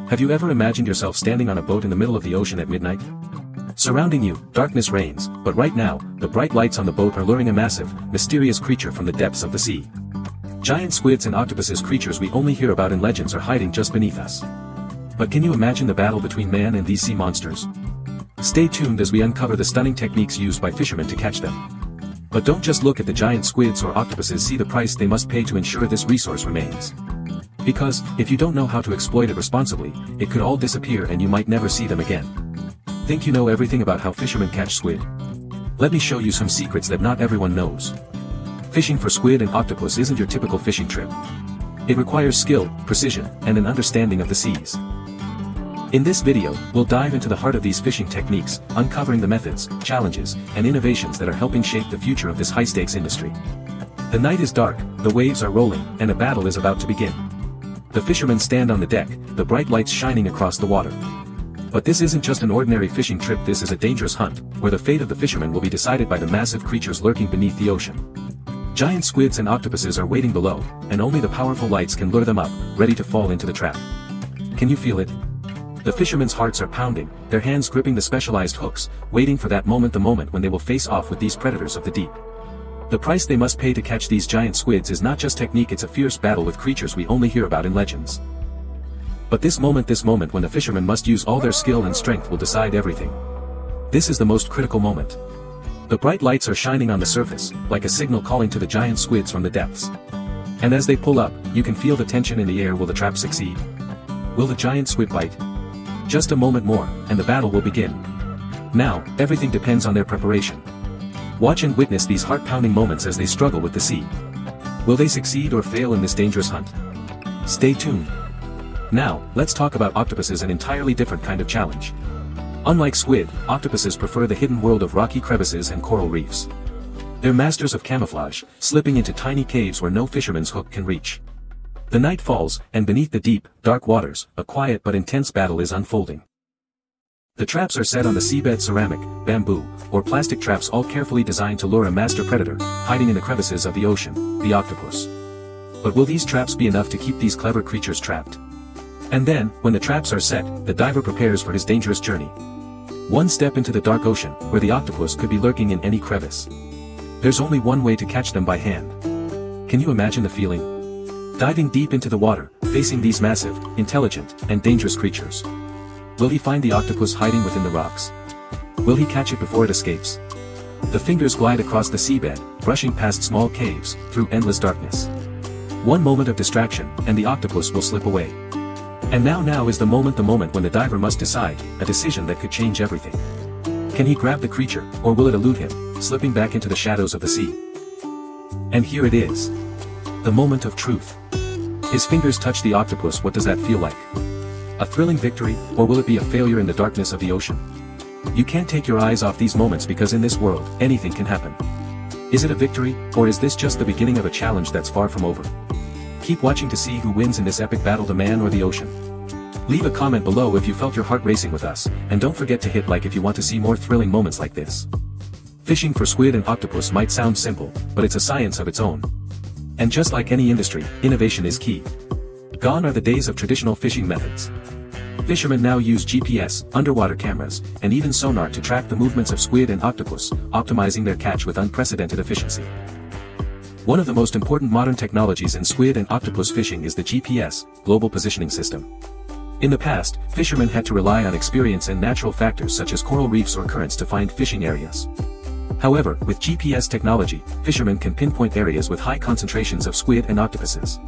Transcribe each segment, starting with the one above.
Have you ever imagined yourself standing on a boat in the middle of the ocean at midnight? Surrounding you, darkness reigns, but right now, the bright lights on the boat are luring a massive, mysterious creature from the depths of the sea. Giant squids and octopuses, creatures we only hear about in legends, are hiding just beneath us. But can you imagine the battle between man and these sea monsters? Stay tuned as we uncover the stunning techniques used by fishermen to catch them. But don't just look at the giant squids or octopuses, see the price they must pay to ensure this resource remains. Because, if you don't know how to exploit it responsibly, it could all disappear and you might never see them again. Think you know everything about how fishermen catch squid? Let me show you some secrets that not everyone knows. Fishing for squid and octopus isn't your typical fishing trip. It requires skill, precision, and an understanding of the seas. In this video, we'll dive into the heart of these fishing techniques, uncovering the methods, challenges, and innovations that are helping shape the future of this high-stakes industry. The night is dark, the waves are rolling, and a battle is about to begin. The fishermen stand on the deck, the bright lights shining across the water. But this isn't just an ordinary fishing trip, this is a dangerous hunt, where the fate of the fishermen will be decided by the massive creatures lurking beneath the ocean. Giant squids and octopuses are waiting below, and only the powerful lights can lure them up, ready to fall into the trap. Can you feel it? The fishermen's hearts are pounding, their hands gripping the specialized hooks, waiting for the moment when they will face off with these predators of the deep. The price they must pay to catch these giant squids is not just technique, it's a fierce battle with creatures we only hear about in legends. But this moment when the fishermen must use all their skill and strength will decide everything. This is the most critical moment. The bright lights are shining on the surface, like a signal calling to the giant squids from the depths. And as they pull up, you can feel the tension in the air. Will the trap succeed? Will the giant squid bite? Just a moment more, and the battle will begin. Now, everything depends on their preparation. Watch and witness these heart-pounding moments as they struggle with the sea. Will they succeed or fail in this dangerous hunt? Stay tuned. Now, let's talk about octopuses, an entirely different kind of challenge. Unlike squid, octopuses prefer the hidden world of rocky crevices and coral reefs. They're masters of camouflage, slipping into tiny caves where no fisherman's hook can reach. The night falls, and beneath the deep, dark waters, a quiet but intense battle is unfolding. The traps are set on the seabed, ceramic, bamboo, or plastic traps, all carefully designed to lure a master predator, hiding in the crevices of the ocean, the octopus. But will these traps be enough to keep these clever creatures trapped? And then, when the traps are set, the diver prepares for his dangerous journey. One step into the dark ocean, where the octopus could be lurking in any crevice. There's only one way to catch them by hand. Can you imagine the feeling? Diving deep into the water, facing these massive, intelligent, and dangerous creatures. Will he find the octopus hiding within the rocks? Will he catch it before it escapes? The fingers glide across the seabed, brushing past small caves, through endless darkness. One moment of distraction, and the octopus will slip away. And now is the moment when the diver must decide, a decision that could change everything. Can he grab the creature, or will it elude him, slipping back into the shadows of the sea? And here it is. The moment of truth. His fingers touch the octopus. What does that feel like? A thrilling victory, or will it be a failure in the darkness of the ocean? You can't take your eyes off these moments, because in this world, anything can happen. Is it a victory, or is this just the beginning of a challenge that's far from over? Keep watching to see who wins in this epic battle, the man or the ocean. Leave a comment below if you felt your heart racing with us, and don't forget to hit like if you want to see more thrilling moments like this. Fishing for squid and octopus might sound simple, but it's a science of its own. And just like any industry, innovation is key. Gone are the days of traditional fishing methods. Fishermen now use GPS, underwater cameras, and even sonar to track the movements of squid and octopus, optimizing their catch with unprecedented efficiency. One of the most important modern technologies in squid and octopus fishing is the GPS, Global Positioning System. In the past, fishermen had to rely on experience and natural factors such as coral reefs or currents to find fishing areas. However, with GPS technology, fishermen can pinpoint areas with high concentrations of squid and octopuses.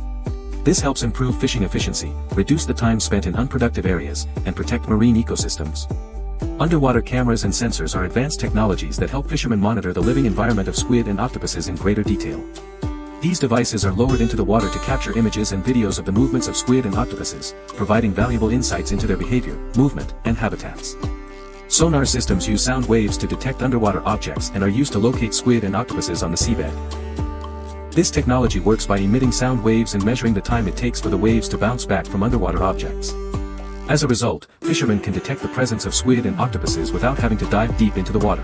This helps improve fishing efficiency, reduce the time spent in unproductive areas, and protect marine ecosystems. Underwater cameras and sensors are advanced technologies that help fishermen monitor the living environment of squid and octopuses in greater detail. These devices are lowered into the water to capture images and videos of the movements of squid and octopuses, providing valuable insights into their behavior, movement, and habitats. Sonar systems use sound waves to detect underwater objects and are used to locate squid and octopuses on the seabed. This technology works by emitting sound waves and measuring the time it takes for the waves to bounce back from underwater objects. As a result, fishermen can detect the presence of squid and octopuses without having to dive deep into the water.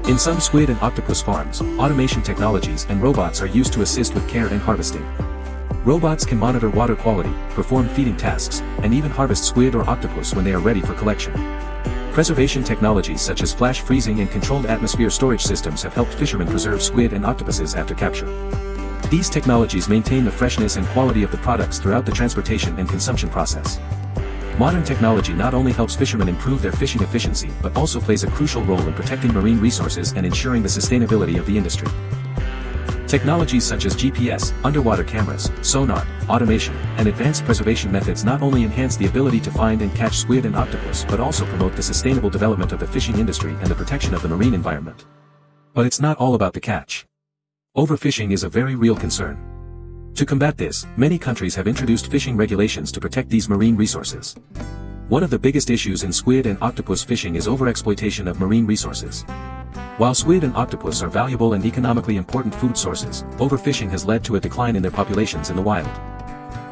In some squid and octopus farms, automation technologies and robots are used to assist with care and harvesting. Robots can monitor water quality, perform feeding tasks, and even harvest squid or octopus when they are ready for collection. Preservation technologies such as flash freezing and controlled atmosphere storage systems have helped fishermen preserve squid and octopuses after capture. These technologies maintain the freshness and quality of the products throughout the transportation and consumption process. Modern technology not only helps fishermen improve their fishing efficiency but also plays a crucial role in protecting marine resources and ensuring the sustainability of the industry. Technologies such as GPS, underwater cameras, sonar, automation, and advanced preservation methods not only enhance the ability to find and catch squid and octopus but also promote the sustainable development of the fishing industry and the protection of the marine environment. But it's not all about the catch. Overfishing is a very real concern. To combat this, many countries have introduced fishing regulations to protect these marine resources. One of the biggest issues in squid and octopus fishing is overexploitation of marine resources. While squid and octopus are valuable and economically important food sources, overfishing has led to a decline in their populations in the wild.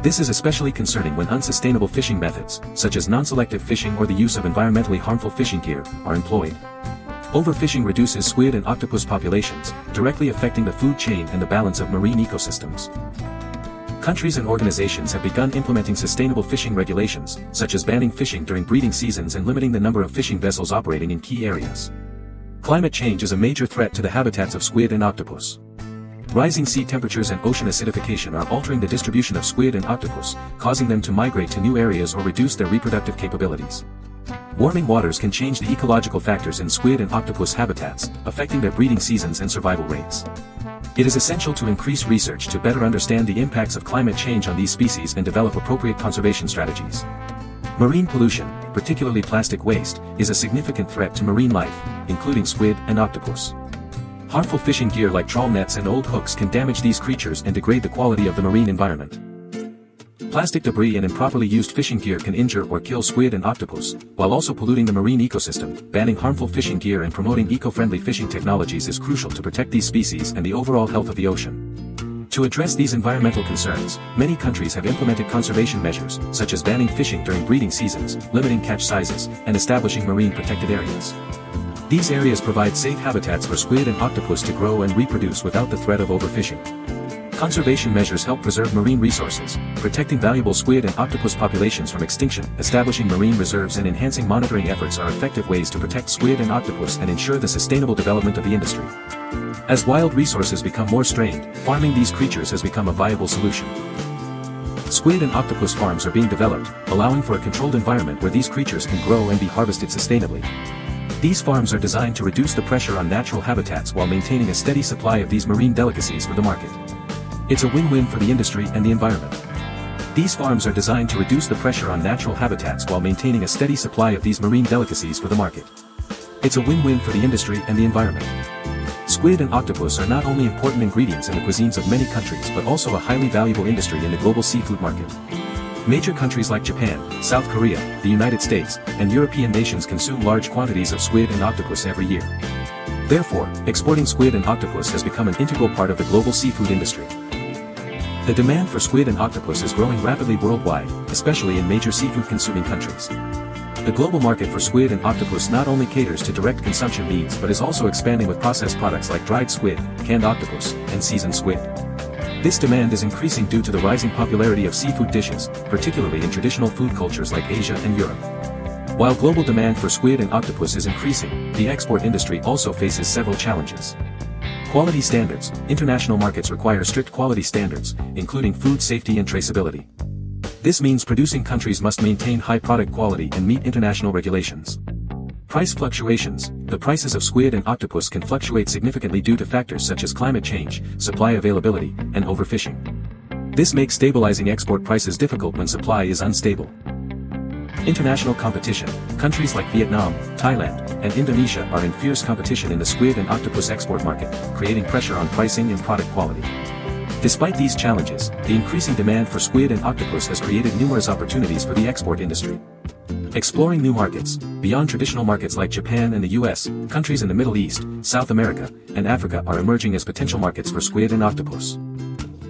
This is especially concerning when unsustainable fishing methods, such as non-selective fishing or the use of environmentally harmful fishing gear, are employed. Overfishing reduces squid and octopus populations, directly affecting the food chain and the balance of marine ecosystems. Countries and organizations have begun implementing sustainable fishing regulations, such as banning fishing during breeding seasons and limiting the number of fishing vessels operating in key areas. Climate change is a major threat to the habitats of squid and octopus. Rising sea temperatures and ocean acidification are altering the distribution of squid and octopus, causing them to migrate to new areas or reduce their reproductive capabilities. Warming waters can change the ecological factors in squid and octopus habitats, affecting their breeding seasons and survival rates. It is essential to increase research to better understand the impacts of climate change on these species and develop appropriate conservation strategies. Marine pollution, particularly plastic waste, is a significant threat to marine life, including squid and octopus. Harmful fishing gear like trawl nets and old hooks can damage these creatures and degrade the quality of the marine environment. Plastic debris and improperly used fishing gear can injure or kill squid and octopus, while also polluting the marine ecosystem. Banning harmful fishing gear and promoting eco-friendly fishing technologies is crucial to protect these species and the overall health of the ocean. To address these environmental concerns, many countries have implemented conservation measures, such as banning fishing during breeding seasons, limiting catch sizes, and establishing marine protected areas. These areas provide safe habitats for squid and octopus to grow and reproduce without the threat of overfishing. Conservation measures help preserve marine resources, protecting valuable squid and octopus populations from extinction. Establishing marine reserves and enhancing monitoring efforts are effective ways to protect squid and octopus and ensure the sustainable development of the industry. As wild resources become more strained, farming these creatures has become a viable solution. Squid and octopus farms are being developed, allowing for a controlled environment where these creatures can grow and be harvested sustainably. These farms are designed to reduce the pressure on natural habitats while maintaining a steady supply of these marine delicacies for the market. It's a win-win for the industry and the environment. These farms are designed to reduce the pressure on natural habitats while maintaining a steady supply of these marine delicacies for the market. It's a win-win for the industry and the environment. Squid and octopus are not only important ingredients in the cuisines of many countries but also a highly valuable industry in the global seafood market. Major countries like Japan, South Korea, the United States, and European nations consume large quantities of squid and octopus every year. Therefore, exporting squid and octopus has become an integral part of the global seafood industry. The demand for squid and octopus is growing rapidly worldwide, especially in major seafood-consuming countries. The global market for squid and octopus not only caters to direct consumption needs but is also expanding with processed products like dried squid, canned octopus, and seasoned squid. This demand is increasing due to the rising popularity of seafood dishes, particularly in traditional food cultures like Asia and Europe. While global demand for squid and octopus is increasing, the export industry also faces several challenges. Quality standards. International markets require strict quality standards, including food safety and traceability. This means producing countries must maintain high product quality and meet international regulations. Price fluctuations. The prices of squid and octopus can fluctuate significantly due to factors such as climate change, supply availability, and overfishing. This makes stabilizing export prices difficult when supply is unstable. International competition. Countries like Vietnam, Thailand, and Indonesia are in fierce competition in the squid and octopus export market, creating pressure on pricing and product quality. Despite these challenges, the increasing demand for squid and octopus has created numerous opportunities for the export industry. Exploring new markets. Beyond traditional markets like Japan and the US, countries in the Middle East, South America, and Africa are emerging as potential markets for squid and octopus.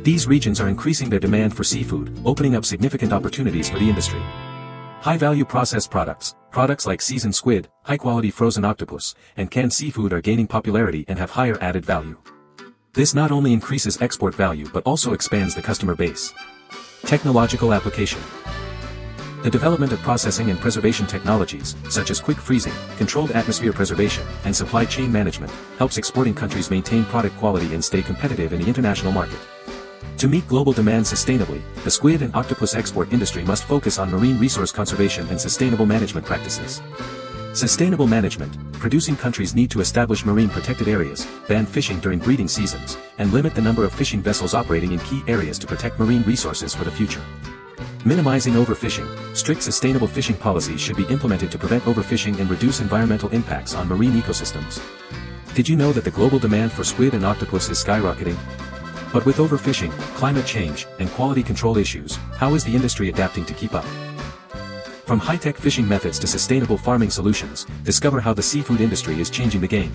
These regions are increasing their demand for seafood, opening up significant opportunities for the industry. High-value processed products. Products like seasoned squid, high-quality frozen octopus, and canned seafood are gaining popularity and have higher added value. This not only increases export value but also expands the customer base. Technological application. The development of processing and preservation technologies, such as quick freezing, controlled atmosphere preservation, and supply chain management, helps exporting countries maintain product quality and stay competitive in the international market. To meet global demand sustainably, the squid and octopus export industry must focus on marine resource conservation and sustainable management practices. Sustainable management. Producing countries need to establish marine protected areas, ban fishing during breeding seasons, and limit the number of fishing vessels operating in key areas to protect marine resources for the future. Minimizing overfishing. Strict sustainable fishing policies should be implemented to prevent overfishing and reduce environmental impacts on marine ecosystems. Did you know that the global demand for squid and octopus is skyrocketing? But with overfishing, climate change, and quality control issues, how is the industry adapting to keep up? From high-tech fishing methods to sustainable farming solutions, discover how the seafood industry is changing the game.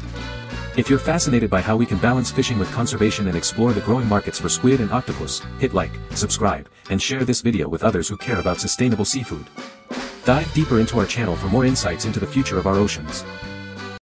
If you're fascinated by how we can balance fishing with conservation and explore the growing markets for squid and octopus, hit like, subscribe, and share this video with others who care about sustainable seafood. Dive deeper into our channel for more insights into the future of our oceans.